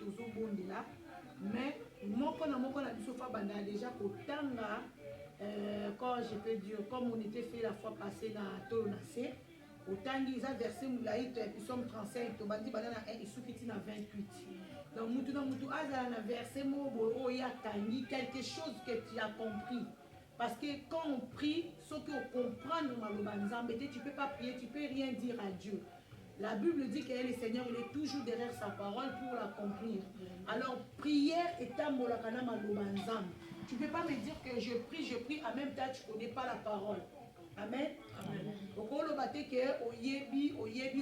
toujours bon de là. Mais mon a dit souvent déjà qu'autant quand je peux dire, comme on était fait la fois passée dans Tolonacé, autant ils ont versé Moulaït, et puis somme 35, tu vas dire banana et soukiti na 28. Donc Moutou a versé Mobo, il y a quelque chose que tu as compris. Parce que quand on prie, ce qu'on comprend tu ne peux pas prier, tu ne peux rien dire à Dieu. La Bible dit que le Seigneur il est toujours derrière sa parole pour l'accomplir. Alors, prière est un molakana malobanzam. Tu ne peux pas me dire que je prie, en même temps tu ne connais pas la parole. Amen. Okolo bate ke oyebi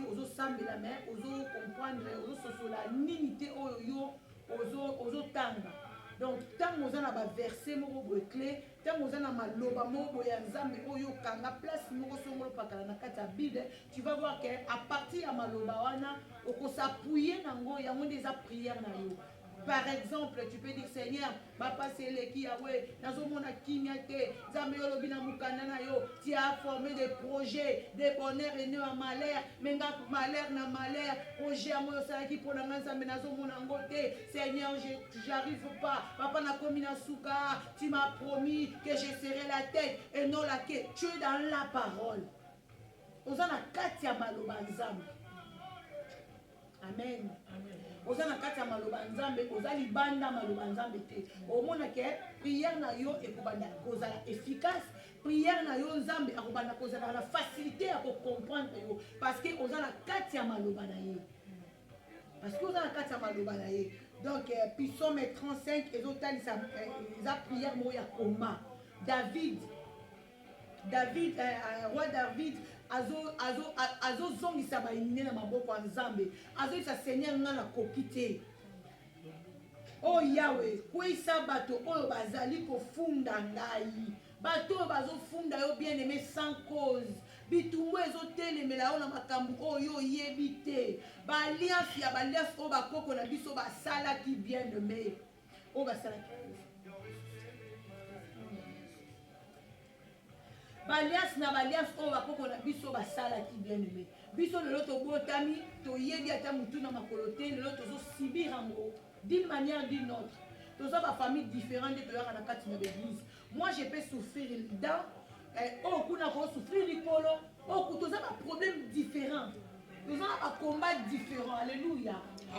ozo sambela mais ozo comprendre ozo sosola ninité oyo ozo tanga. Donc tant que vous avez versé mon clé, tant que vous avez maloba mon ya nzambe oyo kanga place moko songolo pakala na kati ya Bible, tu vas voir que à partir ya maloba wana okosapuye nango yango des prières na yo. Par exemple, tu peux dire Seigneur, papa c'est le qui a ouais, nazomona kinyate, nzambe yo lobi na mukanda na yo, tu as formé des projets, des bonheurs et non malheur, menga malheur na malheur, projet à moi ça qui pour la nzambe nazomona ngote, Seigneur, j'arrive pas, papa na komi na suka, tu m'as promis que je serai la tête et non la queue. Tu es dans la parole. Ozana katia maloba nzambe. Amen. Ozana katia maloba nzambe, ozali banda maloba nzambe te. Omona ke prière na yo ekobanda kozala efficace, prière na yo nzambe akobanda kozala la facilité à comprendre yo parce que ozana katia maloba na ye. Parce que ozana katia maloba na ye. Donc Psaume 35 ezotalisa eza prière mo ya koma. Roi David azo zongisa ba inine na maboko ya nzambe azo isa Seigneur nga na kokite o Yahweh kwisa bato oyo bazali kofunda ngai bato oyo bazofunda yo bien aimé sans cause bitumbu ezotelemela yo na makambo oyo oyebi te baliasi ya baliasi oyo bakoko na biso basalaki bien aimé oyo basalaki balias na balias oyo bakoko na biso basalaki bien aimé biso lelo tobotami toyebi ata mutu na makolo te lelo tozosibir yango d'une manière d'une autre toza bafamille différente nde toyaka na kati na l'église. Moi je peux souffrir dans oyo kuna kosouffrir likolo oyo toza baproblème différent toza na bacombat différent. Alléluia.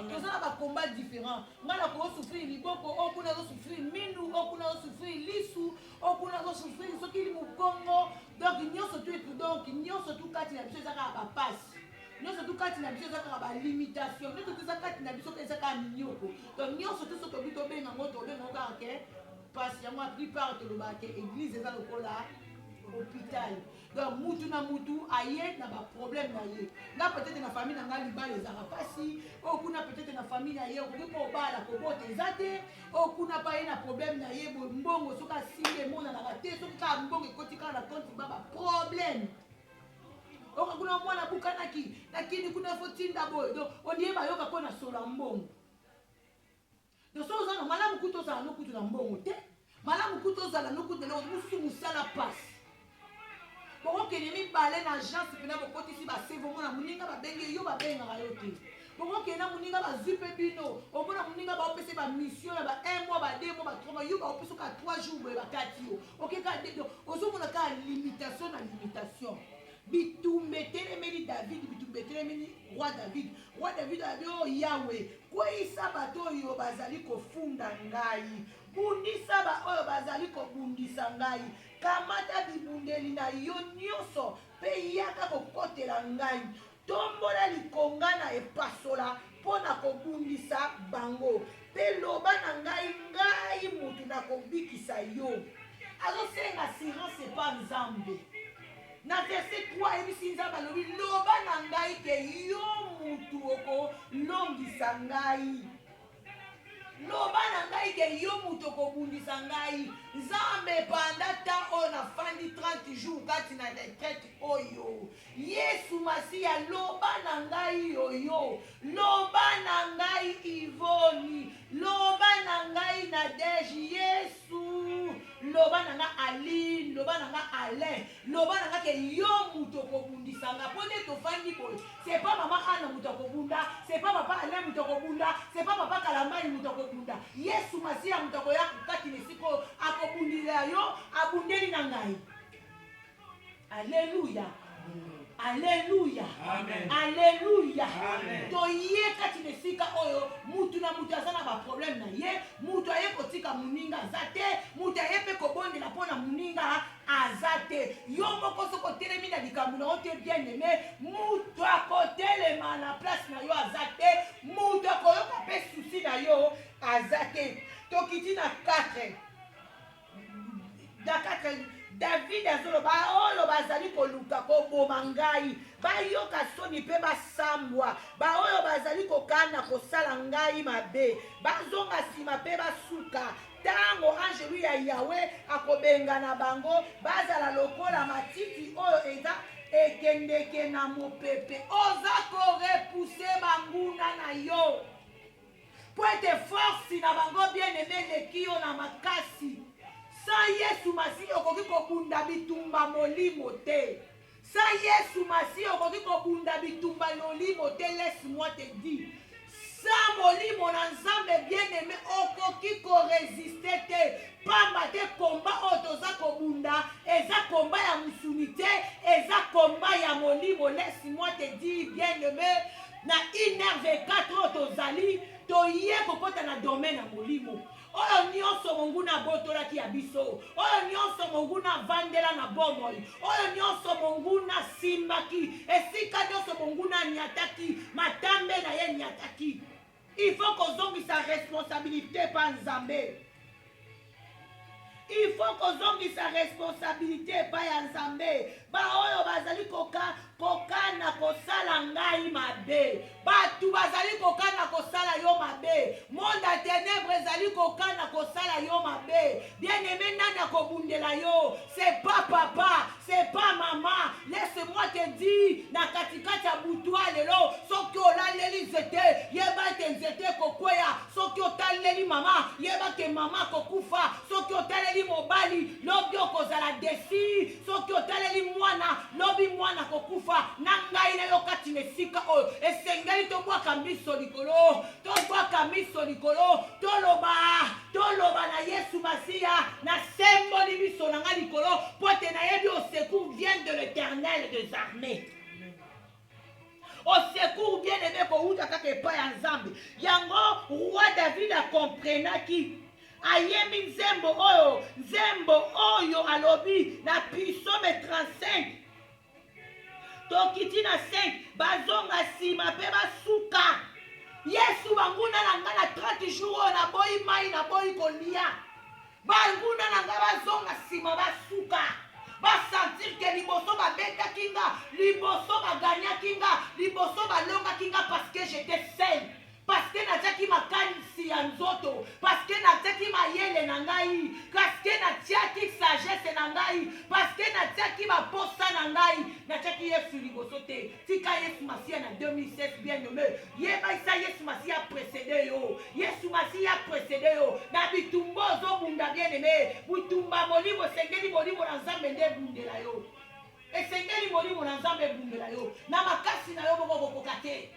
Toza na bacombat différent. Nga na kosouffrir liboko oyo kuna azosouffrir mindu oyo kuna azosouffrir lisu oyo kuna azosouffrir soki li mokongo. Donc nyonso tu etu donc nyonso tu kati na biso ezaka bapasi nyonso tu kati na biso ezaka balimitation nyonso tu eza kati na biso ezaka minyoko. Donc nyonso tu so tobi tobenga ngo kaka ke pasi yango a plupart tolobaka ke église eza lokola hôpital. Donc mutu na mutu aye na ba problème na ye. Nga peut-être na famille na nga libala ezaka pasi o kuna peut-être na famille na ye okoki po bala ko bote ezate o kuna pa ye na problème na ye mbongo soka simbe mona na te soki ka mbongo ekoti ka na compte ba problème. O kuna mwana bukanaki lakini kuna fotinda boy. Donc on y ba yoka ko na sola mbongo. Donc so za na malamu kuto za no kuto na mbongo te. Malamu kuto za na no kuto na musu musala passe. Boko kene mi balé na agence pena boko tisi ba sevo mona muninga ba benge yo ba benga yo te. Boko kene muninga ba zupe bino, o mona muninga ba opese ba mission ba 1 mois ba 2 mois ba 3 mois yo ba opese ka 3 jours ba 4 yo. OK ka de ozo mona ka limitation na limitation. Bitumbe telemeli David, bitumbe telemeli roi David. Roi David a dit oh Yahweh, kwa isa bato yo bazali kofunda ngai. Bundisa ba oyo bazali kobundisa ngai. Kamata bibundeli na yo nyonso pe yaka kokotela ngai. Tombola likonga na epasola pona kobundisa bango. Pe loba na ngai mutu na kobikisa yo. Azo senga assurance pas nzambe. Na verset 3 ebisi nzambe alobi loba na ngai ke yo mutu oko longisa ngai. Loba na ngai ke yo mutu okobundisa ngai. Nzambe panda ta oyo nafandi 30 jours kati na retraite oyo. Yesu Masiya loba na ngai yoyo. Loba na ngai Ivoni. Loba na ngai Nadège. Yesu. Loba na nga Aline. Loba na nga Alain. Loba na nga ke yo mutu okobundisa nga. Pone tofandi boy. C'est pas maman Anna mutu okobunda. C'est pas papa Alain mutu okobunda. C'est pas papa Kalamba moto akoya kati na esika akobundela yo abundeli na ngai. Alléluia. Alléluia. Alléluia. Toye kati na esika oyo mutu na mutu aza na ba problème na ye, mutu aye kotika muninga azate, mutu aye pe kobondela pona muninga azate. Yo moko soko telemi na likambo na ote bien aimé, mutu akotelema na place na yo azate, mutu akoyoka pe souci na yo azate. Tokiti na 4. David azoloba oyo bazali koluka koboma ngai bayoka soni mpe basambwa baoyo bazali kokana kosala ngai mabe bazonga nsima mpe basuka ntango angelu ya yawe akobenga na bango bazala lokola matiti oyo eza ekendeke na mopepe oza korepuse banguna na yo po ete force na bango bien aimé leki yo na makasi. Sa Yesu Masihi okoki kobunda bitumba molimo te. Sa Yesu Masihi okoki kobunda bitumba molimo te. Laisse-moi te dire. Sa molimo na Nzambe bien aimé okoki koresiste te. Pamba te komba oyo toza kobunda eza komba ya musuni te, eza komba ya molimo. Laisse-moi te dire bien aimé na 1h24 oyo tozali toye kokota na domaine ya molimo. Oyo nyonso monguna botolaki ya biso, oyo nyonso monguna vandela na bomoi, oyo nyonso monguna simbaki, esika nyonso monguna nyataki, matambe na ye nyataki. Il faut kozongisa responsabilité pa Nzambe. Il faut kozongisa responsabilité pa ya Nzambe. Ba oyo bazali kokana kosala ngai mabe. Batu bazali kokana kosala yo mabe. Monde à ténèbres ezali kokana kosala yo mabe. Bien-aimé nana kobundela yo. C'est pas papa, c'est pas maman. Laisse-moi te dire na katikati ya butwa lelo soki olaleli nzete yeba te nzete kokweya, soki otaleli mama yeba ke mama kokufa, soki otaleli mobali lobi okozala desi, soki otaleli mwana lobi mwana kokufa. Na ngai na yo kati na esika oyo esengeli tobwaka miso likolo, tobwaka miso likolo, toloba na Yesu Masiya na semboli miso na ngai likolo po ete nayebi au secours vient de l'Éternel des armées. Au secours bien aimé kouta kaka epai ya Nzambe. Yango roi David akomprenaki ayemi nzembo oyo alobi na Psaume 35 tokiti na 5 bazonga nsima mpe basuka. Yesu banguna na nga na 30 jours oyo naboyi mai naboyi kolia, banguna na nga bazonga nsima basuka, basentir ke liboso babetaki nga, liboso baganyaki nga, liboso balongaki nga parce que j'étais seul, parce que natiaki makanisi ya nzoto, parce que natiaki mayele na ngai, parce que natiaki sagesse na ngai, parce que natiaki baposa na ngai, natiaki Yesu liboso te. Tika Yesu Masiya na 2016 bien nommé. Yeba isa Yesu Masiya précédé yo. Yesu Masiya précédé yo. Na bitumbo zo bunda bien aimé. Butumba molimo sengeli molimo na Nzambe nde bundela yo. Esengeli molimo na Nzambe bundela yo. Na makasi na yo boko kokate.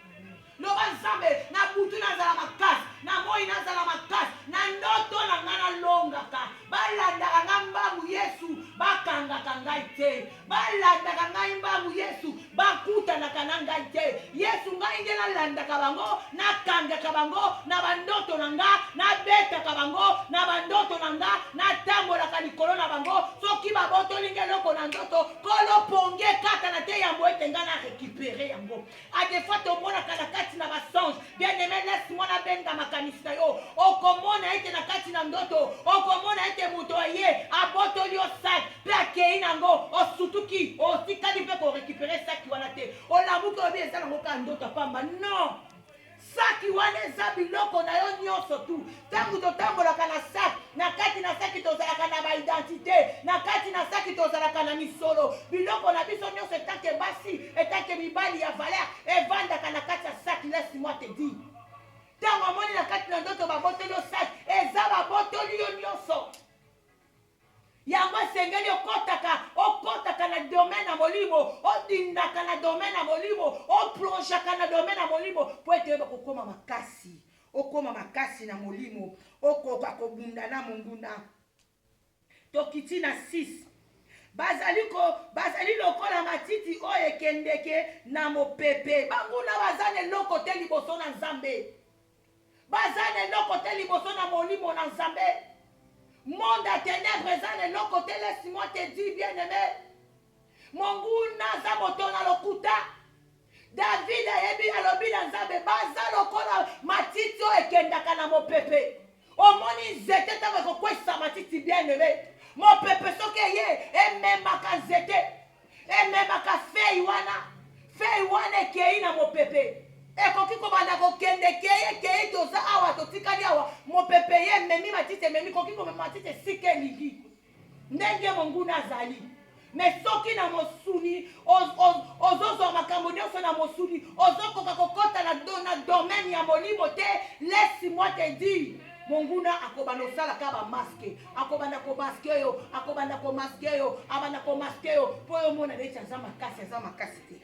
Loba Nzambe na butu nazala makasi, na moi nazala makasi, na ndoto na ngana longaka. Balandaka nga mbangu Yesu, bakangaka ngai te. Balandaka ngai mbangu Yesu, bakutanaka na ngai te. Yesu ngai nde nalandaka bango, nakangaka bango, na bandoto na nga, nabetaka bango, na bandoto na nga, natambolaka likolo na bango. Soki babotoli nge loko na ndoto, kolo ponge kata na te yambo ete nga na récupérer yango. A des fois tomonaka na kati na basonge. Bien aimé, laisse-moi na benga makanisi na yo. Okomona ete na kati na ndoto, okomona ete muto aye abotoli osak pe akei nango osutuki otikali pe ko récupérer saki wana te. Olamuki obi eza nango ka ndoto pamba. Non. Saki wana eza biloko na yo nyonso tu. Tangu totambolaka na saki, na kati na saki tozalaka na ba identité, na kati na saki tozalaka na misolo. Biloko na biso nyonso etanke basi, etanke mibali ya valeur, evandaka na kati ya saki. Laisse-moi te dire. Tango amoni na kati na ndoto babotoli yo saki, eza babotoli yo nyonso. Yango sengeli okotaka na domaine na molimo, odindaka na domaine na molimo, oplongeaka na domaine na molimo, po ete yeba kokoma makasi, okoma makasi na molimo okoka kobunda na monguna tokiti na 6 bazali lokola matiti oyo ekendeke na mopepe banguna baza na eloko te liboso na nzambe baza na eloko te liboso na molimo na nzambe monde ya ténèbre eza na eloko te laisse-moi te dire bien aimé monguna aza moto na lokuta David ayebi alobi na nzambe baza lokola matiti oyo ekendaka na mopepe omoni nzete ntango ekokwesa matiti bien aimé mopepe soki eye ememaka nzete ememaka fei wana ekei na mopepe ekoki kobanda kokende kei toza awa totikali awa mopepe ye ememi matiti ememi koki komema matiti esika elingi ndenge monguna azali me soki na mosuni ozozwa makambo nyonso na mosuni ozokoka kokota na domaine ya molimo te laisse-moi te dire monguna akobanda osalaka bamaske akobanda komaske yo akobanda komaske yo abanda komaske yo mpo oyo omona neti aza makasi te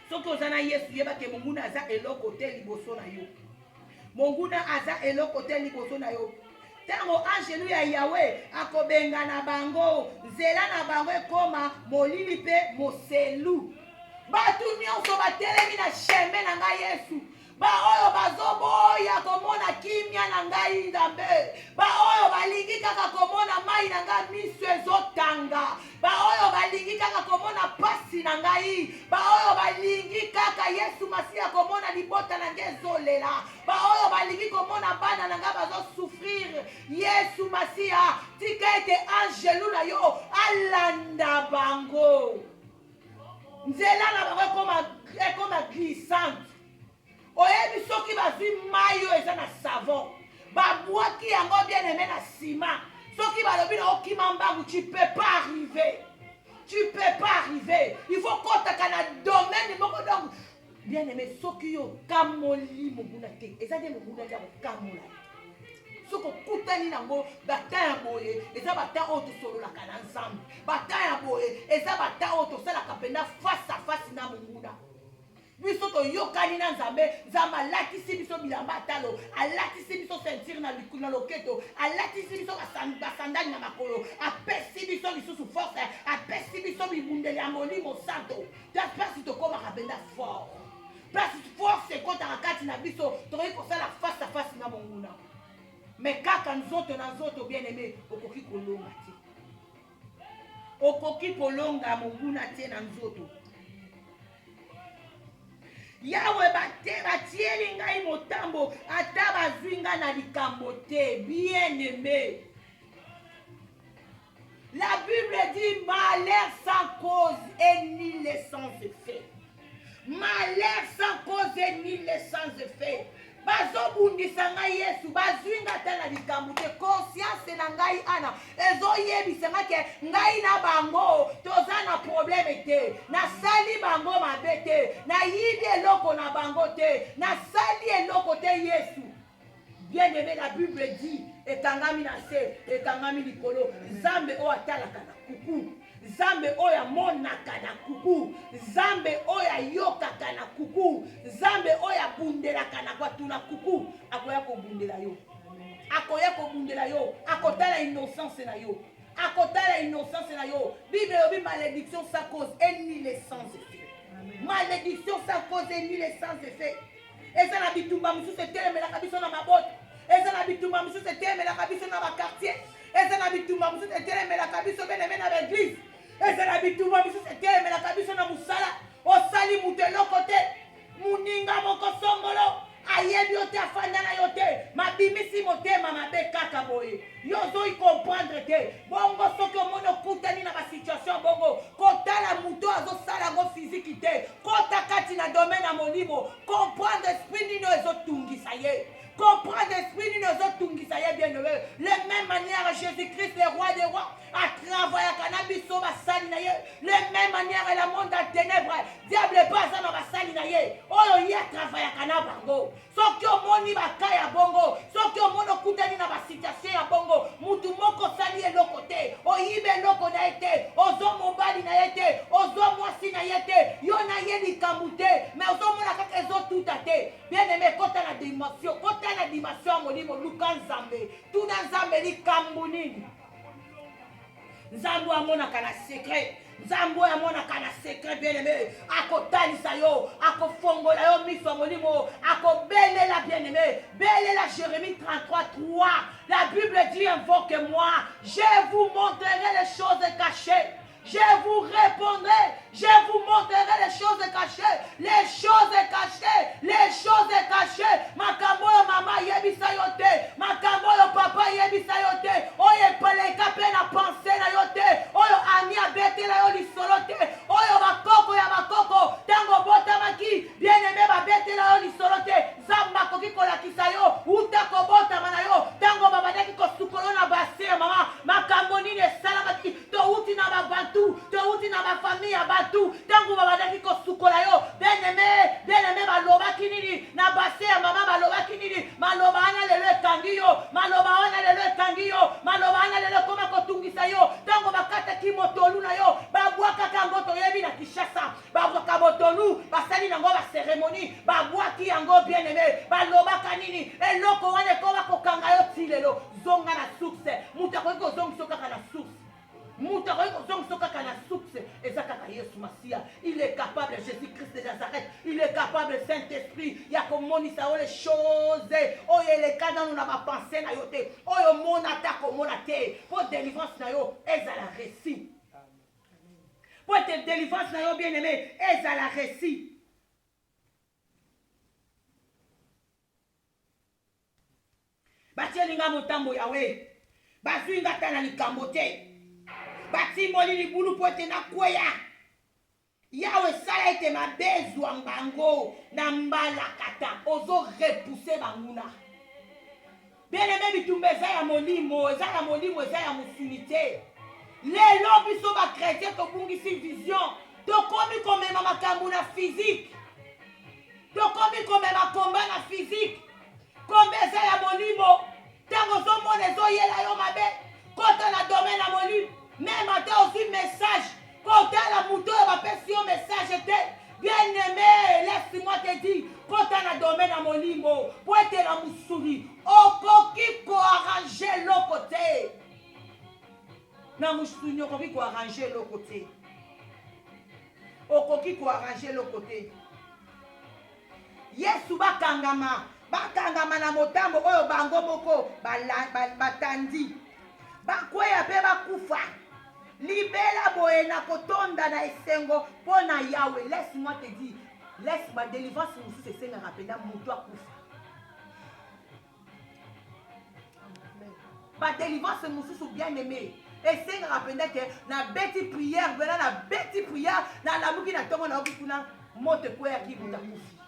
soki oza na yesu yebake monguna aza eloko te liboso na yo monguna aza eloko te liboso na yo ntango angelu ya yawe akobenga na bango nzela na bango ekoma molili mpe moselu bato nyonso batelemi na sheme na ngai yesu baoyo bazoboya komona kimia na ngai nzambe baoyo balingi kaka komona mai na ngai miso ezotanga baoyo balingi kaka komona pasi na ngai baoyo balingi kaka yesu masiya komona libota na ngai ezolela baoyo balingi komona bana na ngai bazosufrir yesu masiya tika ete angelu na yo alanda bango nzela na bango ekoma glissante oyebi soki bazwi mai oyo eza na savon babwaki yango bien aimé na nsima soki balobi na okima mbangu tu peux pas arriver il faut kotaka na domaine moko donc bien aimé soki yo kamoli monguna te eza nde monguna te ya kokamola soki okutani nango bata ya boye eza bata oyo tosololaka na nzambe bata ya boye eza bata oyo tosalaka mpena face à face na monguna biso toyokani na nzambe nzambe alatisi biso bilamba atalo alatisi biso ceinture na loketo alatisi biso basandali na makolo apesi biso lisusu force apesi biso bibundeli ya molimo santo place tokomaka mpenza fort place force ekotaka kati na biso tokoki kosala face à face na monguna me kaka nzoto na nzoto bien aimé okoki kolonga te okoki kolonga monguna te na nzoto yawe batieli ngai motambo ata bazwi ngai na likambo te bien aimé la Bible dit malheur sans cause et ni le sans effet malheur sans cause et ni le sans effet bazobundisa ngai yesu bazwi ngai ata na likambo te conscience na ngai ana ezoyebisa ngai ke ngai na bango toza na probleme te nasali bango mabe te nayibi eloko na bango te nasali eloko te yesu bien aimé la Bible dit ekangami na se ekangami likolo nzambe oyo atalaka na kuku nzambe oyo amonaka na kuku nzambe oyo ayokaka na kuku nzambe oyo abundelaka na bato na kuku akoya kobundela yo akoya kobundela yo akotala innocence na yo akotala innocence na yo Bible yobi malédiction sans cause et ni le sans effet malédiction sans cause et ni le sans effet eza na bitumba mosusu etelemelaka biso na mabota eza na bitumba mosusu etelemelaka biso na bakartier eza na bitumba mosusu etelemelaka biso beneme na baeglise eza na bitumba mosusu etelemelaka biso na mosala osali moto eloko te moninga moko songolo ayebi yo te afanda na yo te mabimisi motema mabe kaka boye yo ozoi comprendre te bongo soki omoni okutani na basituation bongo kotala moto azosala yango fiziki te kota kati na domaine ya molimo comprendre esprit nini oyo ezotungisa ye comprendre esprit nini ezotungisa ye bien aimé de même manière Jésus-Christ le roi des rois a travaillé na biso basali na ye de même manière le monde en ténèbres diable baza na basali na ye oyo ye atravaillaka na bango soki omoni baka ya bongo soki omoni okutani na basituation ya bongo mutu moko osali eloko te oyibe eloko na ye te ozwa mobali na ye te ozwa mwasi na ye te yo na ye likambo te mais ozomona kaka ezotuta te bien aimé kota na dimension ota na dimension molimo luka nzambe tuna nzambe likambo nini nzambe amonaka na secret nzambe oyo amonaka na secret bien aimé akotalisa yo akofongola yo miso ya molimo akobelela bien aimé belela Jérémie 33:3 la Bible dit invoque-moi je vous montrerai les choses cachées je vous répondrai, je vous montrerai les choses cachées, les choses cachées, les choses cachées. Makambo yo mama yebisa yote, makambo yo papa yebisa yote, oyo epeleka pe na pensée na yote, oyo ami abetela yo lisolo te, oyo bakoko ya bakoko, tango botamaki, bien-aimé babetela yo lisolo te, zamba koki kolakisa yo, uta kobotama na yo, tango babadaki kosukolo na base mama, makambo nini esalamaki, to uti na babantu touti na bafamille ya batu ntango babandaki kosukola yo bien-aimé balobaki nini na base ya mama balobaki nini maloba wana lelo ekangi yo maloba wana lelo ekangi yo maloba wana lelo ekoma kotungisa yo ntango bakataki motolu na yo babwakaka yango toyebi na Kinshasa babwaka motolu basali nango baseremonie babwaki yango bien-aimé balobaka nini eloko wana ekoma kokanga yo ti lelo zonga na source moto akoki kozongisa kaka na source il est capable, Jésus-Christ de Nazareth, il est capable, Saint-Esprit, il y a comme on dit ça, les choses, oh, il est capable, on a ma pensée, oh, mon attaque, mon attaque, pour délivrance, est à la récit. Pour être délivrance, bien aimé, est à la récit. Batialinga motambo yawe, bazuinga tana likambote. Bati moli libulu pote na kweya yawe sala ete mabezwa mbango na mbala kata ozo repousser banguna bien-aimé bitumba eza ya molimo eza ya musunité lelo biso ba chrétien tobungisi vision tokomi komema makambo na physique tokomi komema komba na physique komba eza ya molimo ntango ozomona ezoyela yo mabe kota na domaine ya molimo même à aussi message quand la mouton va faire un message bien aimé laisse-moi te dire quand on a domaine à mon limo pour être la moussouri au coquille pour arranger l'autre côté na moussouri au coquille pour arranger l'autre côté au coquille pour arranger l'autre côté yesu bakangama na motambo oyo bango moko batandi bakweya pe bakufa libela boye na kotonda na esengo pona yawe laisse-moi te dire laisse ma délivrance mosusu esengaka mpena moto akufa badélivrance mosusu bien aimé esengaka mpena ke na beti prière vena na beti prière na lamuki na ntongo na oki kuna moto ekweyaki buta kufi